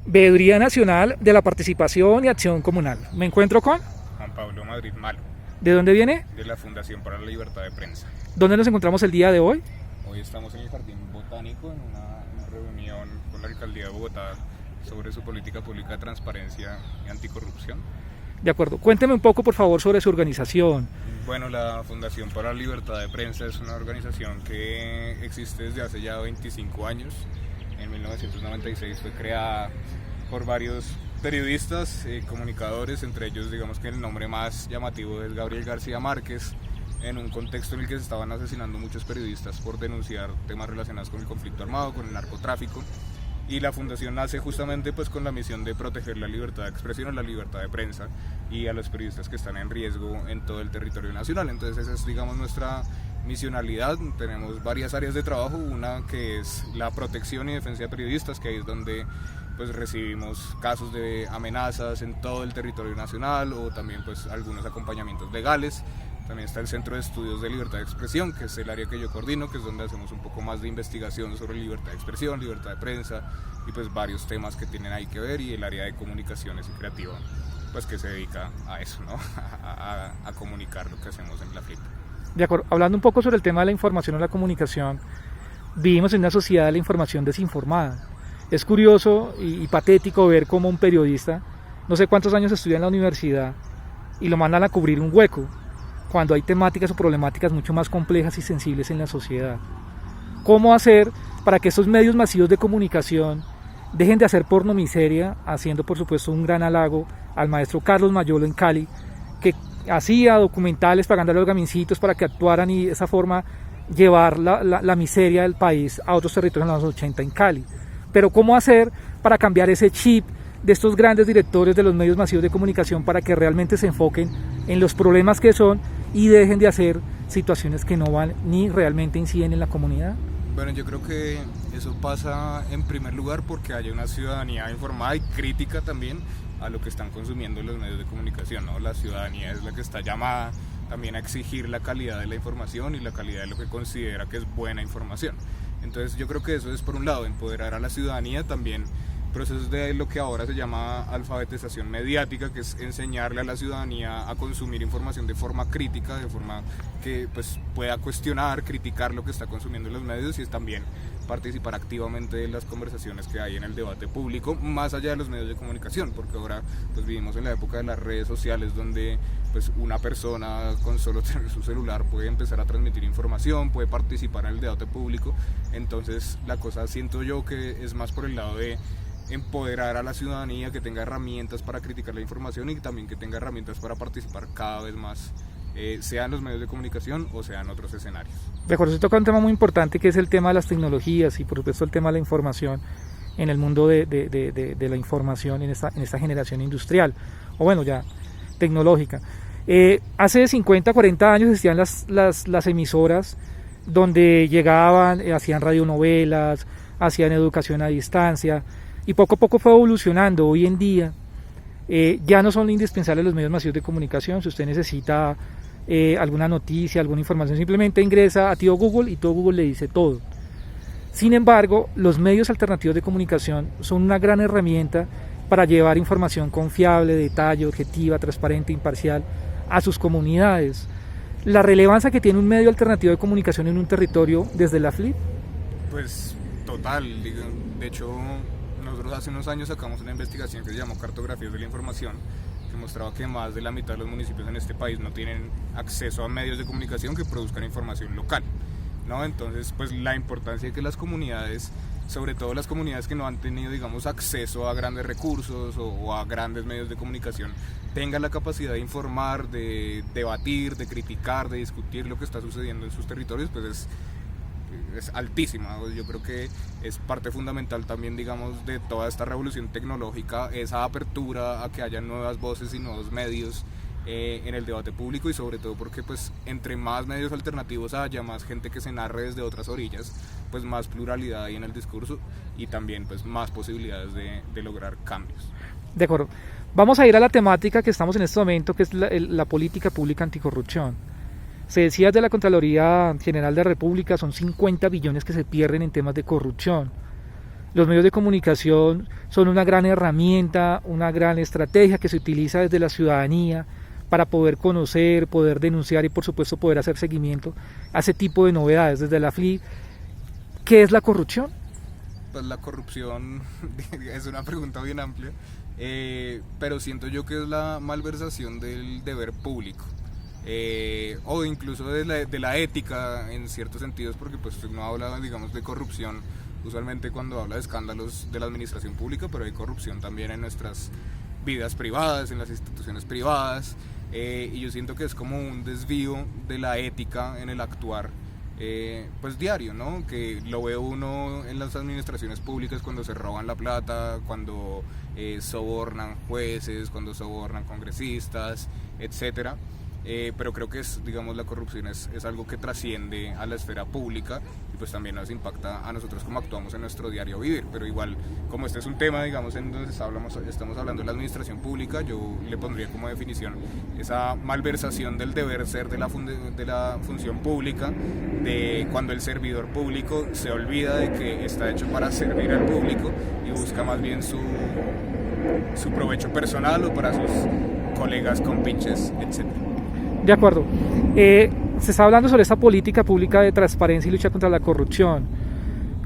Veeduría Nacional de la Participación y Acción Comunal. Me encuentro con... Juan Pablo Madrid Malo, ¿De dónde viene? de la Fundación para la Libertad de Prensa. ¿Dónde nos encontramos el día de hoy? Hoy estamos en el Jardín Botánico en una reunión con la Alcaldía de Bogotá sobre su política pública de transparencia y anticorrupción. De acuerdo. Cuénteme un poco, por favor, sobre su organización. Bueno, la Fundación para la Libertad de Prensa es una organización que existe desde hace ya 25 años. En 1996 fue creada por varios periodistas, comunicadores, entre ellos digamos que el nombre más llamativo es Gabriel García Márquez, en un contexto en el que se estaban asesinando muchos periodistas por denunciar temas relacionados con el conflicto armado, con el narcotráfico. Y la fundación nace justamente pues con la misión de proteger la libertad de expresión, la libertad de prensa y a los periodistas que están en riesgo en todo el territorio nacional. Entonces esa es digamos nuestra misionalidad. Tenemos varias áreas de trabajo, una que es la protección y defensa de periodistas, que ahí es donde pues recibimos casos de amenazas en todo el territorio nacional o también pues algunos acompañamientos legales. También está el Centro de Estudios de Libertad de Expresión, que es el área que yo coordino, que es donde hacemos un poco más de investigación sobre libertad de expresión, libertad de prensa y pues varios temas que tienen ahí que ver, y el área de comunicaciones y creativa, pues que se dedica a eso, ¿no? a comunicar lo que hacemos en la FLIP. De acuerdo. Hablando un poco sobre el tema de la información o la comunicación, vivimos en una sociedad de la información desinformada. Es curioso y patético ver cómo un periodista, no sé cuántos años estudia en la universidad, y lo mandan a cubrir un hueco, cuando hay temáticas o problemáticas mucho más complejas y sensibles en la sociedad. ¿Cómo hacer para que estos medios masivos de comunicación dejen de hacer pornomiseria, haciendo por supuesto un gran halago al maestro Carlos Mayolo en Cali, que hacía documentales pagándole a los gamincitos para que actuaran y de esa forma llevar la miseria del país a otros territorios en los 80 en Cali? Pero ¿cómo hacer para cambiar ese chip de estos grandes directores de los medios masivos de comunicación para que realmente se enfoquen en los problemas que son y dejen de hacer situaciones que no van ni realmente inciden en la comunidad? Bueno, yo creo que eso pasa en primer lugar porque haya una ciudadanía informada y crítica también a lo que están consumiendo los medios de comunicación, ¿no? La ciudadanía es la que está llamada también a exigir la calidad de la información y la calidad de lo que considera que es buena información. Entonces yo creo que eso es, por un lado, empoderar a la ciudadanía, también procesos de lo que ahora se llama alfabetización mediática, que es enseñarle a la ciudadanía a consumir información de forma crítica, de forma que pues, pueda cuestionar, criticar lo que está consumiendo en los medios, y es también participar activamente de las conversaciones que hay en el debate público, más allá de los medios de comunicación, porque ahora pues, vivimos en la época de las redes sociales, donde pues, una persona con solo tener su celular puede empezar a transmitir información, puede participar en el debate público. Entonces la cosa siento yo que es más por el lado de empoderar a la ciudadanía, que tenga herramientas para criticar la información y también que tenga herramientas para participar cada vez más, sea en los medios de comunicación o sea en otros escenarios. De acuerdo, se toca un tema muy importante que es el tema de las tecnologías y por supuesto el tema de la información en el mundo de la información en esta generación industrial, o bueno ya tecnológica. Hace 50, 40 años existían las emisoras donde llegaban, hacían radionovelas, hacían educación a distancia, y poco a poco fue evolucionando. Hoy en día ya no son indispensables los medios masivos de comunicación. Si usted necesita alguna noticia, alguna información, simplemente ingresa a tío Google y todo Google le dice todo. Sin embargo, los medios alternativos de comunicación son una gran herramienta para llevar información confiable, detalle, objetiva, transparente, imparcial a sus comunidades. La relevancia que tiene un medio alternativo de comunicación en un territorio desde la FLIP. Pues total, de hecho nosotros hace unos años sacamos una investigación que se llamó Cartografías de la Información, que mostraba que más de la mitad de los municipios en este país no tienen acceso a medios de comunicación que produzcan información local, ¿no? Entonces, pues la importancia de que las comunidades, sobre todo las comunidades que no han tenido, digamos, acceso a grandes recursos o a grandes medios de comunicación, tengan la capacidad de informar, de debatir, de criticar, de discutir lo que está sucediendo en sus territorios, pues es altísima. Yo creo que es parte fundamental también, digamos, de toda esta revolución tecnológica, esa apertura a que haya nuevas voces y nuevos medios en el debate público, y sobre todo porque pues entre más medios alternativos haya, más gente que se narre desde otras orillas, pues más pluralidad hay en el discurso y también pues más posibilidades de lograr cambios. De acuerdo. Vamos a ir a la temática que estamos en este momento, que es la política pública anticorrupción. Se decía de la Contraloría General de la República, son 50 billones que se pierden en temas de corrupción. Los medios de comunicación son una gran herramienta, una gran estrategia que se utiliza desde la ciudadanía para poder conocer, poder denunciar y por supuesto poder hacer seguimiento a ese tipo de novedades. Desde la FLIP, ¿qué es la corrupción? Pues la corrupción es una pregunta bien amplia, pero siento yo que es la malversación del deber público. O incluso de la ética en ciertos sentidos, porque pues no habla, digamos, de corrupción usualmente cuando habla de escándalos de la administración pública, pero hay corrupción también en nuestras vidas privadas, en las instituciones privadas, y yo siento que es como un desvío de la ética en el actuar pues diario, ¿no? Que lo ve uno en las administraciones públicas cuando se roban la plata, cuando sobornan jueces, cuando sobornan congresistas, etcétera. Pero creo que digamos, la corrupción es algo que trasciende a la esfera pública y pues también nos impacta a nosotros como actuamos en nuestro diario vivir. Pero igual, como este es un tema, digamos, en donde estamos hablando de la administración pública, yo le pondría como definición esa malversación del deber ser de la función pública, de cuando el servidor público se olvida de que está hecho para servir al público y busca más bien su provecho personal o para sus colegas, compinches, etc. De acuerdo. Se está hablando sobre esta política pública de transparencia y lucha contra la corrupción.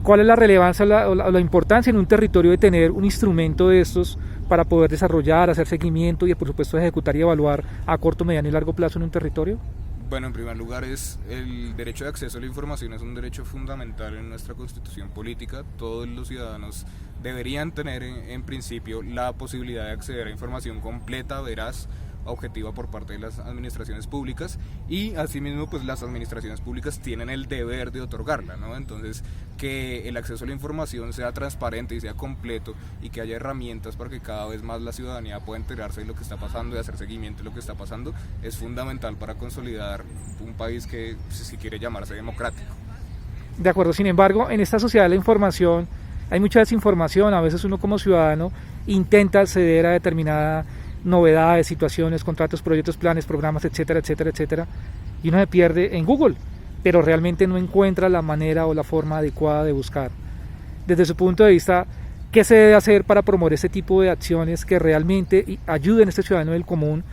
¿Cuál es la relevancia o la importancia en un territorio de tener un instrumento de estos para poder desarrollar, hacer seguimiento y por supuesto ejecutar y evaluar a corto, mediano y largo plazo en un territorio? Bueno, en primer lugar, el derecho de acceso a la información es un derecho fundamental en nuestra constitución política. Todos los ciudadanos deberían tener en principio la posibilidad de acceder a información completa, veraz, objetiva por parte de las administraciones públicas, y asimismo pues las administraciones públicas tienen el deber de otorgarla, ¿no? Entonces, que el acceso a la información sea transparente y sea completo y que haya herramientas para que cada vez más la ciudadanía pueda enterarse de lo que está pasando y hacer seguimiento de lo que está pasando es fundamental para consolidar un país que si quiere llamarse democrático. De acuerdo, sin embargo, en esta sociedad de la información hay mucha desinformación. A veces uno como ciudadano intenta acceder a determinada novedades, situaciones, contratos, proyectos, planes, programas, etcétera, etcétera, etcétera, y uno se pierde en Google, pero realmente no encuentra la manera o la forma adecuada de buscar. Desde su punto de vista, ¿qué se debe hacer para promover este tipo de acciones que realmente ayuden a este ciudadano del común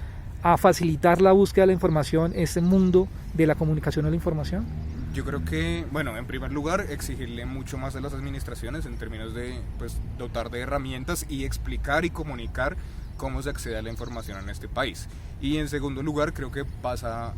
a facilitar la búsqueda de la información en este mundo de la comunicación o la información? Yo creo que, bueno, en primer lugar, exigirle mucho más a las administraciones en términos de pues, dotar de herramientas y explicar y comunicar cómo se accede a la información en este país. Y en segundo lugar, creo que pasa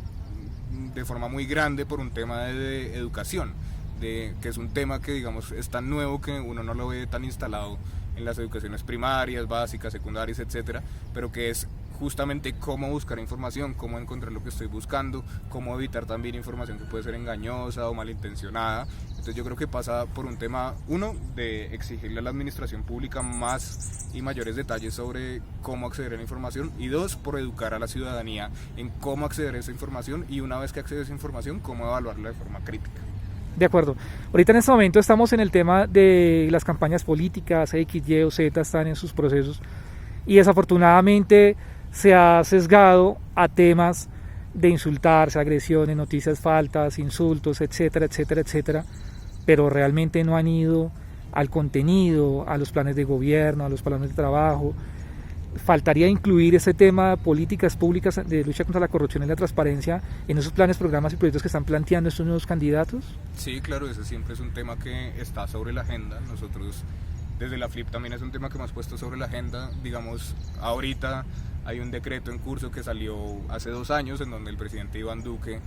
de forma muy grande por un tema de educación, que es un tema que digamos es tan nuevo que uno no lo ve tan instalado en las educaciones primarias, básicas, secundarias, etcétera, pero que es justamente cómo buscar información, cómo encontrar lo que estoy buscando, cómo evitar también información que puede ser engañosa o malintencionada. Entonces yo creo que pasa por un tema, uno, de exigirle a la administración pública más y mayores detalles sobre cómo acceder a la información, y dos, por educar a la ciudadanía en cómo acceder a esa información y una vez que accede a esa información, cómo evaluarla de forma crítica. De acuerdo. Ahorita en este momento estamos en el tema de las campañas políticas, X, Y o Z están en sus procesos y desafortunadamente se ha sesgado a temas de insultarse, agresiones, noticias faltas, insultos, etcétera, etcétera, etcétera, pero realmente no han ido al contenido, a los planes de gobierno, a los planes de trabajo. Faltaría incluir ese tema de políticas públicas de lucha contra la corrupción y la transparencia en esos planes, programas y proyectos que están planteando estos nuevos candidatos. Sí, claro, ese siempre es un tema que está sobre la agenda. Nosotros desde la FLIP también es un tema que hemos puesto sobre la agenda. Digamos, ahorita hay un decreto en curso que salió hace 2 años en donde el presidente Iván Duque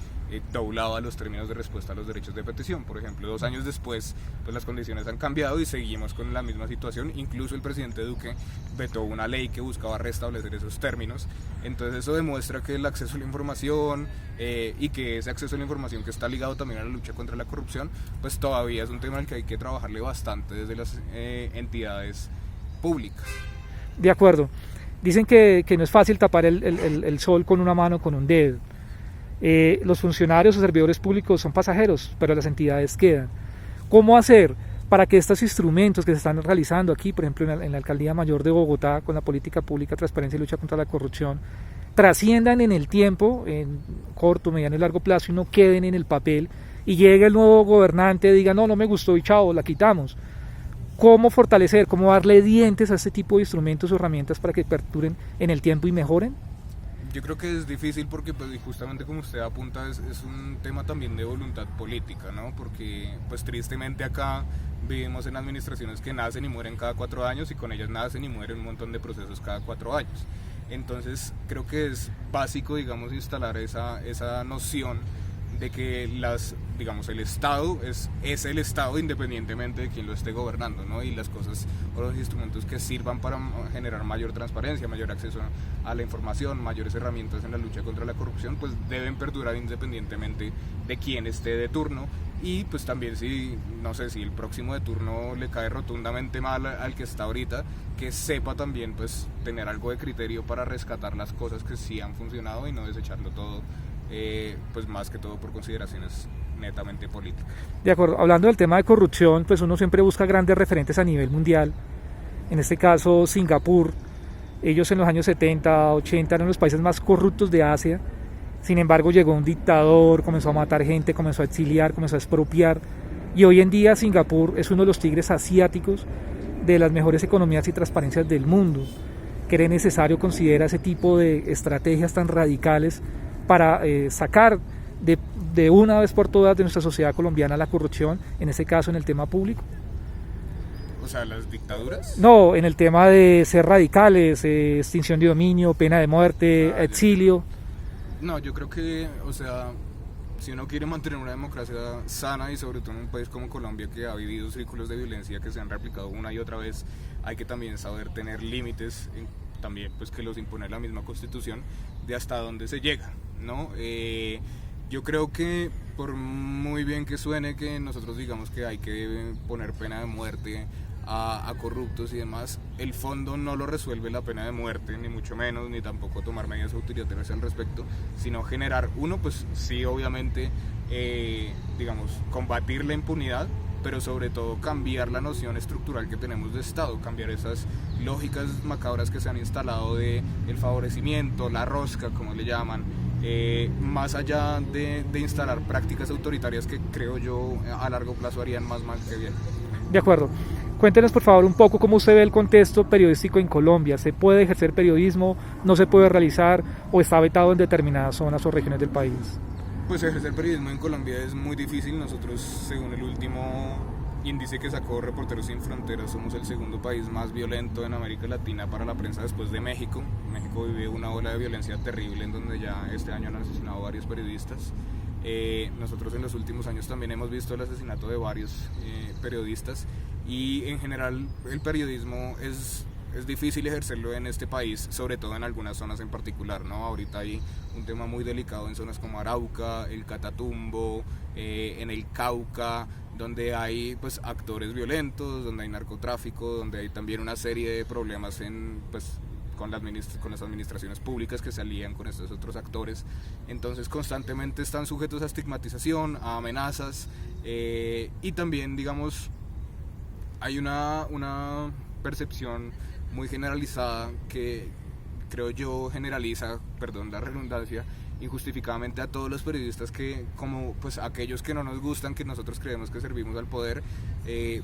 doblaba los términos de respuesta a los derechos de petición. Por ejemplo, 2 años después, pues las condiciones han cambiado y seguimos con la misma situación. Incluso el presidente Duque vetó una ley que buscaba restablecer esos términos. Entonces eso demuestra que el acceso a la información y que ese acceso a la información que está ligado también a la lucha contra la corrupción, pues todavía es un tema al que hay que trabajarle bastante desde las entidades públicas. De acuerdo. Dicen que no es fácil tapar el sol con una mano, con un dedo. Los funcionarios o servidores públicos son pasajeros, pero las entidades quedan. ¿Cómo hacer para que estos instrumentos que se están realizando aquí, por ejemplo en la Alcaldía Mayor de Bogotá, con la política pública, transparencia y lucha contra la corrupción, trasciendan en el tiempo, en corto, mediano y largo plazo, y no queden en el papel, y llegue el nuevo gobernante y diga, no me gustó y chao, la quitamos? ¿Cómo fortalecer, cómo darle dientes a este tipo de instrumentos o herramientas para que perduren en el tiempo y mejoren? Yo creo que es difícil porque pues justamente como usted apunta es un tema también de voluntad política, ¿no? Porque pues tristemente acá vivimos en administraciones que nacen y mueren cada 4 años y con ellas nacen y mueren un montón de procesos cada 4 años. Entonces creo que es básico, digamos, instalar esa noción de que el Estado es el Estado independientemente de quién lo esté gobernando, ¿no? Y las cosas o los instrumentos que sirvan para generar mayor transparencia, mayor acceso a la información, mayores herramientas en la lucha contra la corrupción, pues deben perdurar independientemente de quién esté de turno. Y pues también si el próximo de turno le cae rotundamente mal al que está ahorita, que sepa también pues tener algo de criterio para rescatar las cosas que sí han funcionado y no desecharlo todo, pues más que todo por consideraciones netamente políticas. De acuerdo, hablando del tema de corrupción, pues uno siempre busca grandes referentes a nivel mundial, en este caso Singapur. Ellos en los años 70, 80 eran los países más corruptos de Asia. Sin embargo, llegó un dictador, comenzó a matar gente, comenzó a exiliar, comenzó a expropiar. Y hoy en día Singapur es uno de los tigres asiáticos de las mejores economías y transparencias del mundo. ¿Cree necesario considerar ese tipo de estrategias tan radicales para sacar de una vez por todas de nuestra sociedad colombiana la corrupción, en este caso en el tema público? O sea, las dictaduras. No, en el tema de ser radicales, extinción de dominio, pena de muerte, exilio. No, yo creo que, o sea, si uno quiere mantener una democracia sana y sobre todo en un país como Colombia que ha vivido círculos de violencia que se han replicado una y otra vez, hay que también saber tener límites, también pues que los impone la misma Constitución, de hasta dónde se llega, ¿no? Yo creo que por muy bien que suene que nosotros digamos que hay que poner pena de muerte a corruptos y demás, el fondo no lo resuelve la pena de muerte, ni mucho menos, ni tampoco tomar medidas autoritarias al respecto, sino generar, pues sí, obviamente, combatir la impunidad, pero sobre todo cambiar la noción estructural que tenemos de Estado, cambiar esas lógicas macabras que se han instalado de el favorecimiento, la rosca, como le llaman, más allá de instalar prácticas autoritarias que creo yo a largo plazo harían más mal que bien. De acuerdo. Cuéntenos por favor un poco cómo usted ve el contexto periodístico en Colombia. ¿Se puede ejercer periodismo? ¿No se puede realizar? ¿O está vetado en determinadas zonas o regiones del país? Pues ejercer periodismo en Colombia es muy difícil. Nosotros, según el último índice que sacó Reporteros Sin Fronteras, somos el segundo país más violento en América Latina para la prensa después de México. México vive una ola de violencia terrible en donde ya este año han asesinado varios periodistas. Nosotros en los últimos años también hemos visto el asesinato de varios periodistas y en general el periodismo es difícil ejercerlo en este país, sobre todo en algunas zonas en particular, ¿no? Ahorita hay un tema muy delicado en zonas como Arauca, el Catatumbo, en el Cauca, donde hay pues actores violentos, donde hay narcotráfico, donde hay también una serie de problemas con las administraciones públicas que se alían con estos otros actores. Entonces constantemente están sujetos a estigmatización, a amenazas, y también digamos hay una percepción muy generalizada que creo yo generaliza, perdón la redundancia, injustificadamente a todos los periodistas que, como pues aquellos que no nos gustan, que nosotros creemos que servimos al poder,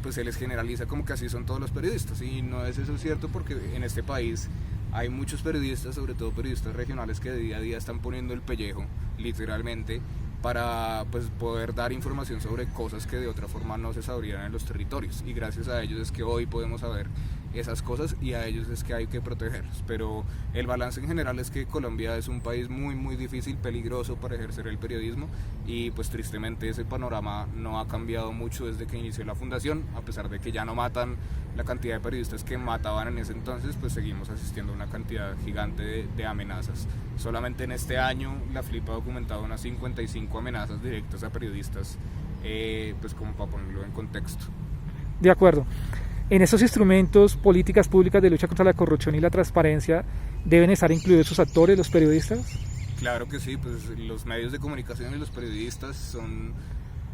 pues se les generaliza como que así son todos los periodistas, y no es eso cierto, porque en este país hay muchos periodistas, sobre todo periodistas regionales, que de día a día están poniendo el pellejo, literalmente, para pues poder dar información sobre cosas que de otra forma no se sabrían en los territorios, y gracias a ellos es que hoy podemos saber esas cosas y a ellos es que hay que protegerlos. Pero el balance en general es que Colombia es un país muy muy difícil, peligroso para ejercer el periodismo, y pues tristemente ese panorama no ha cambiado mucho desde que inició la fundación. A pesar de que ya no matan la cantidad de periodistas que mataban en ese entonces, pues seguimos asistiendo a una cantidad gigante de amenazas. Solamente en este año la FLIP ha documentado unas 55 amenazas directas a periodistas, pues como para ponerlo en contexto. De acuerdo. En esos instrumentos, políticas públicas de lucha contra la corrupción y la transparencia, ¿deben estar incluidos sus actores, los periodistas? Claro que sí, pues los medios de comunicación y los periodistas son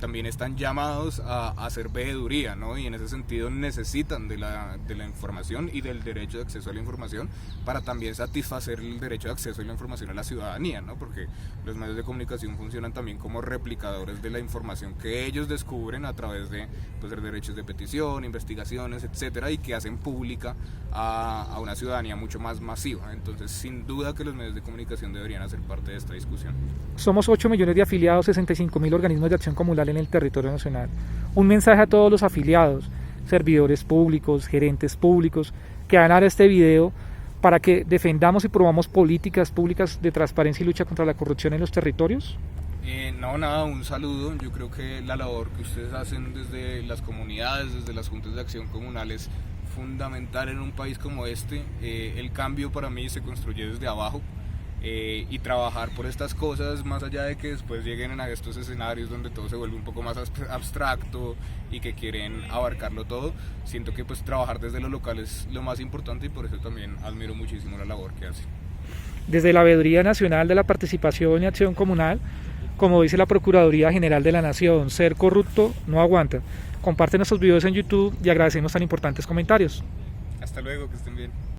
también están llamados a hacer veeduría, ¿no? Y en ese sentido necesitan de la información y del derecho de acceso a la información para también satisfacer el derecho de acceso a la información a la ciudadanía, ¿no? Porque los medios de comunicación funcionan también como replicadores de la información que ellos descubren a través de, pues, de derechos de petición, investigaciones, etcétera, y que hacen pública a una ciudadanía mucho más masiva. Entonces, sin duda que los medios de comunicación deberían hacer parte de esta discusión. Somos 8 millones de afiliados, 65.000 organismos de acción comunal en el territorio nacional. Un mensaje a todos los afiliados, servidores públicos, gerentes públicos, que van a ver este video para que defendamos y promovamos políticas públicas de transparencia y lucha contra la corrupción en los territorios. No, nada, un saludo. Yo creo que la labor que ustedes hacen desde las comunidades, desde las juntas de acción comunal es fundamental en un país como este. El cambio para mí se construye desde abajo. Y trabajar por estas cosas, más allá de que después lleguen a estos escenarios donde todo se vuelve un poco más abstracto y que quieren abarcarlo todo, siento que pues trabajar desde lo local es lo más importante, y por eso también admiro muchísimo la labor que hacen. Desde la Veeduría Nacional de la Participación y Acción Comunal, como dice la Procuraduría General de la Nación, ser corrupto no aguanta. Comparte nuestros videos en YouTube y agradecemos tan importantes comentarios. Hasta luego, que estén bien.